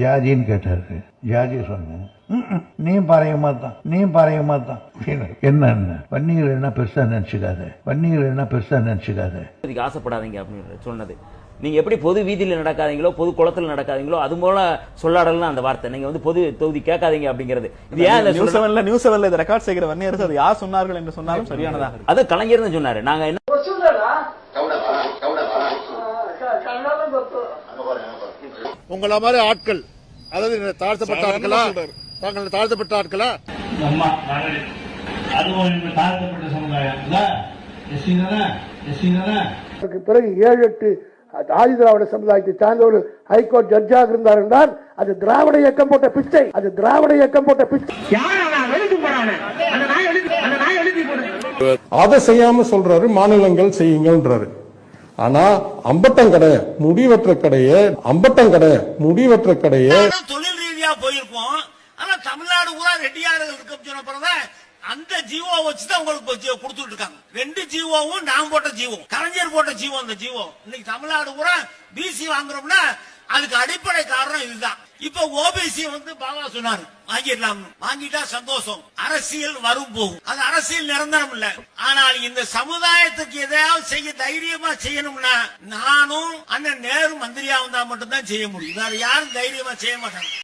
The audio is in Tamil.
ஜாதின்னு கேட்டாரு. ஜாதி சொன்னேன். நீ பாறைய மாத்தான் என்ன வன்னியர்கள் என்ன பெருசா நினைச்சுக்காத ஆசைப்படாதீங்க அப்படின்னு சொன்னது. நீங்க எப்படி பொது வீதியில நடக்காதீங்களோ, பொது குளத்துல நடக்காதீங்களோ, அது போல சொல்லாடலாம் அந்த வார்த்தை. நீங்க வந்து பொது தொகுதி கேட்காதீங்க அப்படிங்கிறது. இது ஏன் நியூஸ் செவன்ல இதை ரெக்கார்ட் செய்கிற வன்னியர்கள் அது யார் சொன்னார்கள் என்று சொன்னாலும் சரியானதாக. அது கலைஞர் தான் சொன்னாரு. நாங்க என்ன உங்கள மாதிரி ஆட்கள், அதாவது தாழ்த்தப்பட்ட ஆட்களா, தாங்கள் தாழ்த்தப்பட்ட ஆட்களா, தாழ்த்தப்பட்ட சமுதாயம் பிறகு 7-8 ஆதி திராவிட சமுதாயத்தை சார்ந்த ஒரு ஹைகோர்ட் ஜட்ஜாக இருந்தார் என்றால் அது திராவிட இயக்கம் போட்ட பிச்சை. அதை செய்யாம சொல்றாரு மாநிலங்கள் செய்யுங்கன்றாரு. ஆனா அம்பட்டம் கடை முடிவற்ற கடையே தொழில் ரீதியா போயிருப்போம். ஆனா தமிழ்நாடு பூரா ரெட்டியார்கள் இருக்க அந்த ஜீவோ வச்சுதான் உங்களுக்கு கொடுத்துட்டு இருக்காங்க. 2 ஜீவோவும் நான் போட்ட ஜீவம், கலைஞர் போட்ட ஜீவம். அந்த ஜீவோ இன்னைக்கு தமிழ்நாடு பூரா பிசி வாங்குறோம்னா அதுக்கு அடிப்படை காரணம் இதுதான். இப்ப ஓபிசி வந்து பாபா சொன்னாரு வாங்கிடலாம், வாங்கிட்டா சந்தோஷம். அரசியல் வரும் போகும், அது அரசியல் நிரந்தரம் இல்ல. ஆனால் இந்த சமுதாயத்துக்கு எதையாவது செய்ய தைரியமா செய்யணும்னா நானும் அண்ணன் நேரு மந்திரியா வந்தா மட்டும்தான் செய்ய முடியும். வேற யாரும் தைரியமா செய்ய மாட்டாங்க.